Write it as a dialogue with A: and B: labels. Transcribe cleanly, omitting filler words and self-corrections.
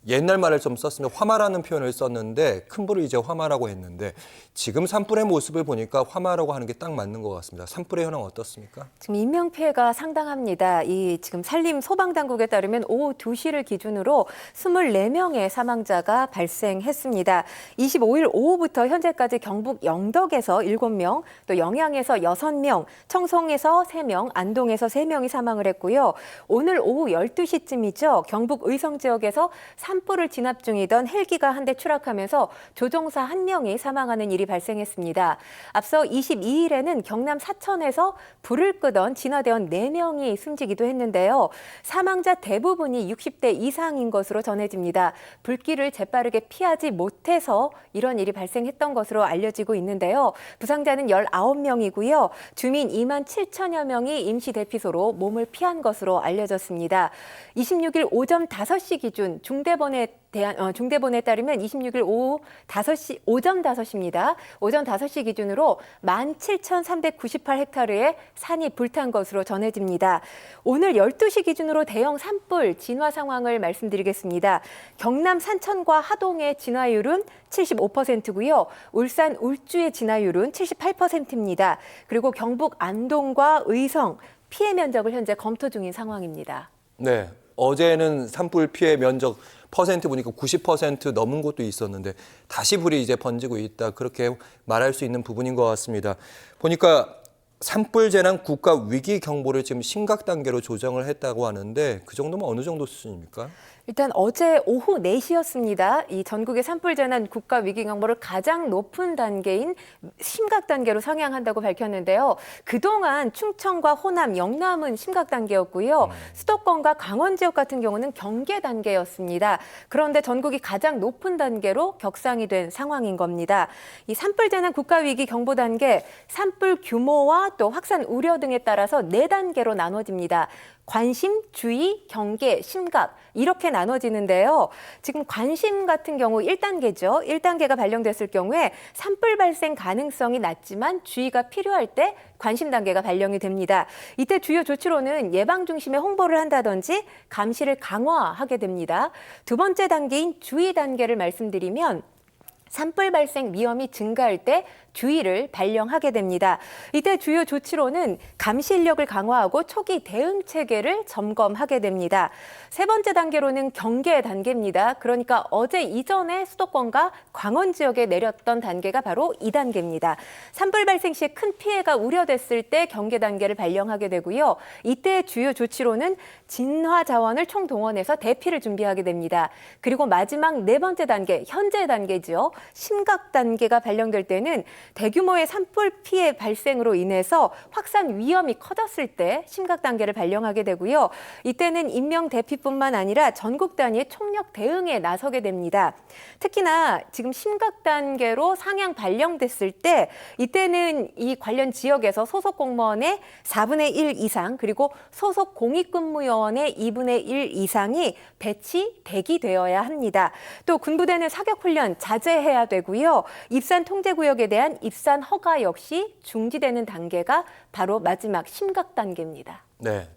A: 옛날 말을 좀 썼으면 화마라는 표현을 썼는데 큰 불을 이제 화마라고 했는데 지금 산불의 모습을 보니까 화마라고 하는 게 딱 맞는 것 같습니다. 산불의 현황 어떻습니까?
B: 지금 인명 피해가 상당합니다. 이 지금 산림 소방당국에 따르면 오후 2시를 기준으로 24명의 사망자가 발생했습니다. 25일 오후부터 현재까지 경북 영덕에서 7명, 또 영양에서 6명, 청송에서 3명, 안동에서 3명이 사망을 했고요. 오늘 오후 12시쯤이죠. 경북 의성 지역에서 산불을 진압 중이던 헬기가 한 대 추락하면서 조종사 1명이 사망하는 일이 발생했습니다. 앞서 22일에는 경남 사천에서 불을 끄던 진화대원 4명이 숨지기도 했는데요. 사망자 대부분이 60대 이상인 것으로 전해집니다. 불길을 재빠르게 피하지 못해서 이런 일이 발생했던 것으로 알려지고 있는데요. 부상자는 19명이고요. 주민 2만 7천여 명이 임시 대피소로 몸을 피한 것으로 알려졌습니다. 26일 오전 5시 기준 중대본에 따르면 26일 오전 5시입니다. 오전 5시 기준으로 17,398헥타르의 산이 불탄 것으로 전해집니다. 오늘 12시 기준으로 대형 산불 진화 상황을 말씀드리겠습니다. 경남 산천과 하동의 진화율은 75%고요. 울산 울주의 진화율은 78%입니다. 그리고 경북 안동과 의성 피해 면적을 현재 검토 중인 상황입니다.
A: 네, 어제는 산불 피해 면적 퍼센트 보니까 90% 넘은 곳도 있었는데 다시 불이 이제 번지고 있다. 그렇게 말할 수 있는 부분인 것 같습니다. 보니까 산불 재난 국가 위기 경보를 지금 심각 단계로 조정을 했다고 하는데 그 정도면 어느 정도 수준입니까?
B: 일단 어제 오후 4시였습니다. 이 전국의 산불 재난 국가 위기 경보를 가장 높은 단계인 심각 단계로 상향한다고 밝혔는데요. 그동안 충청과 호남, 영남은 심각 단계였고요. 수도권과 강원 지역 같은 경우는 경계 단계였습니다. 그런데 전국이 가장 높은 단계로 격상이 된 상황인 겁니다. 이 산불 재난 국가 위기 경보 단계, 산불 규모와 또 확산 우려 등에 따라서 4단계로 나눠집니다. 관심, 주의, 경계, 심각 이렇게 나눠지는데요. 지금 관심 같은 경우 1단계죠. 1단계가 발령됐을 경우에 산불 발생 가능성이 낮지만 주의가 필요할 때 관심 단계가 발령이 됩니다. 이때 주요 조치로는 예방 중심의 홍보를 한다든지 감시를 강화하게 됩니다. 두 번째 단계인 주의 단계를 말씀드리면 산불 발생 위험이 증가할 때 주의를 발령하게 됩니다. 이때 주요 조치로는 감시 인력을 강화하고 초기 대응 체계를 점검하게 됩니다. 세 번째 단계로는 경계 단계입니다. 그러니까 어제 이전에 수도권과 강원 지역에 내렸던 단계가 바로 2단계입니다. 산불 발생 시에 큰 피해가 우려됐을 때 경계 단계를 발령하게 되고요. 이때 주요 조치로는 진화 자원을 총동원해서 대피를 준비하게 됩니다. 그리고 마지막 4번째 단계, 현재 단계죠. 심각 단계가 발령될 때는 대규모의 산불 피해 발생으로 인해서 확산 위험이 커졌을 때 심각 단계를 발령하게 되고요. 이때는 인명 대피뿐만 아니라 전국 단위의 총력 대응에 나서게 됩니다. 특히나 지금 심각 단계로 상향 발령됐을 때 이때는 이 관련 지역에서 소속 공무원의 4분의 1 이상 그리고 소속 공익근무요원의 2분의 1 이상이 배치, 대기되어야 합니다. 또 군부대는 사격훈련 자제해야 되고요. 입산 통제구역에 대한 입산 허가 역시 중지되는 단계가 바로 마지막 심각 단계입니다.
A: 네,